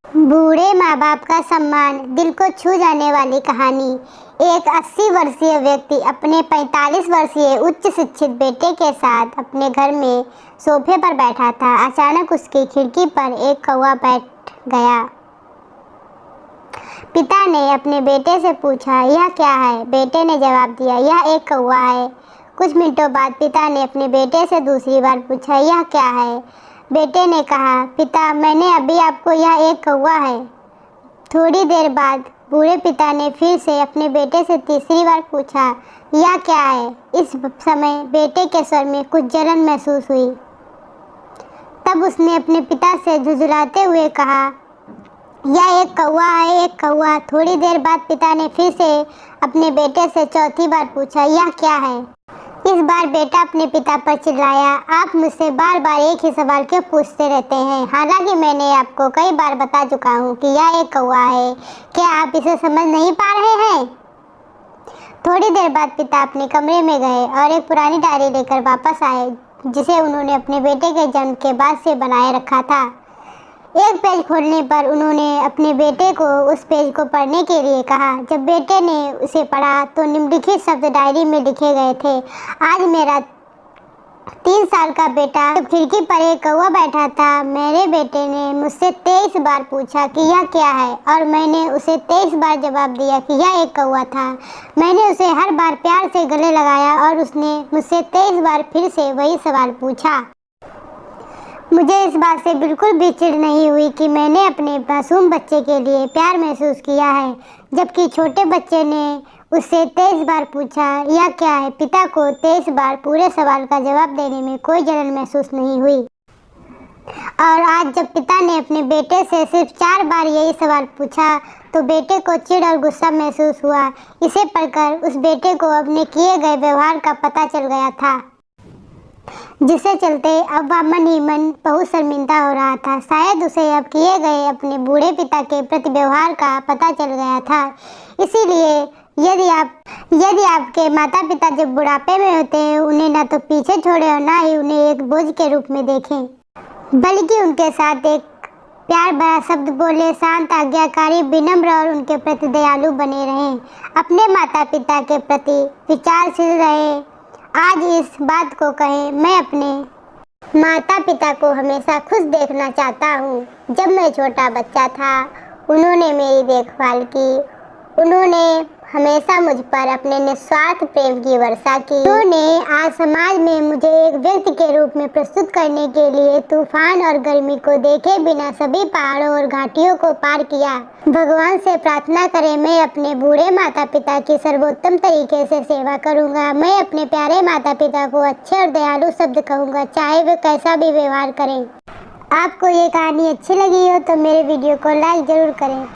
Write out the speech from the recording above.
बूढ़े माँ बाप का सम्मान, दिल को छू जाने वाली कहानी। एक 80 वर्षीय व्यक्ति अपने 45 वर्षीय उच्च शिक्षित बेटे के साथ अपने घर में सोफे पर बैठा था। अचानक उसकी खिड़की पर एक कौवा बैठ गया। पिता ने अपने बेटे से पूछा, यह क्या है? बेटे ने जवाब दिया, यह एक कौवा है। कुछ मिनटों बाद पिता ने अपने बेटे से दूसरी बार पूछा, यह क्या है? बेटे ने कहा, पिता, मैंने अभी आपको यह एक कौवा है। थोड़ी देर बाद बूढ़े पिता ने फिर से अपने बेटे से तीसरी बार पूछा, यह क्या है? इस समय बेटे के स्वर में कुछ जलन महसूस हुई। तब उसने अपने पिता से झुंझुलाते हुए कहा, यह एक कौवा है, एक कौवा। थोड़ी देर बाद पिता ने फिर से अपने बेटे से चौथी बार पूछा, यह क्या है? इस बार बेटा अपने पिता पर चिल्लाया, आप मुझसे बार बार एक ही सवाल क्यों पूछते रहते हैं? हालांकि मैंने आपको कई बार बता चुका हूँ कि यह एक कौवा है। क्या आप इसे समझ नहीं पा रहे हैं? थोड़ी देर बाद पिता अपने कमरे में गए और एक पुरानी डायरी लेकर वापस आए, जिसे उन्होंने अपने बेटे के जन्म के बाद से बनाए रखा था। एक पेज खोलने पर उन्होंने अपने बेटे को उस पेज को पढ़ने के लिए कहा। जब बेटे ने उसे पढ़ा तो निम्नलिखित शब्द डायरी में लिखे गए थे, आज मेरा 3 साल का बेटा जब खिड़की पर एक कौवा बैठा था, मेरे बेटे ने मुझसे 23 बार पूछा कि यह क्या है, और मैंने उसे 23 बार जवाब दिया कि यह एक कौवा था। मैंने उसे हर बार प्यार से गले लगाया और उसने मुझसे 23 बार फिर से वही सवाल पूछा। मुझे इस बात से बिल्कुल भी चिढ़ नहीं हुई कि मैंने अपने मासूम बच्चे के लिए प्यार महसूस किया है, जबकि छोटे बच्चे ने उससे 23 बार पूछा, यह क्या है? पिता को 23 बार पूरे सवाल का जवाब देने में कोई जलन महसूस नहीं हुई। और आज जब पिता ने अपने बेटे से सिर्फ 4 बार यही सवाल पूछा तो बेटे को चिढ़ और गुस्सा महसूस हुआ। इसे पढ़कर उस बेटे को अपने किए गए व्यवहार का पता चल गया था, जिससे चलते अब वह मन ही मन बहुत शर्मिंदा हो रहा था। शायद उसे अब किए गए अपने बूढ़े पिता के प्रति व्यवहार का पता चल गया था। इसीलिए यदि आपके माता पिता जब बुढ़ापे में होते हैं, उन्हें ना तो पीछे छोड़े और ना ही उन्हें एक बोझ के रूप में देखें, बल्कि उनके साथ एक प्यार भरा शब्द बोले, शांत, आज्ञाकारी, विनम्र और उनके प्रति दयालु बने रहें। अपने माता पिता के प्रति विचारशील रहें। आज इस बात को कहें, मैं अपने माता पिता को हमेशा खुश देखना चाहता हूँ। जब मैं छोटा बच्चा था, उन्होंने मेरी देखभाल की। उन्होंने हमेशा मुझ पर अपने निस्वार्थ प्रेम की वर्षा की। उन्होंने आज समाज में मुझे एक व्यक्ति के रूप में प्रस्तुत करने के लिए तूफान और गर्मी को देखे बिना सभी पहाड़ों और घाटियों को पार किया। भगवान से प्रार्थना करें, मैं अपने बूढ़े माता पिता की सर्वोत्तम तरीके से सेवा करूंगा। मैं अपने प्यारे माता पिता को अच्छे और दयालु शब्द कहूँगा, चाहे वे कैसा भी व्यवहार करें। आपको ये कहानी अच्छी लगी हो तो मेरे वीडियो को लाइक ज़रूर करें।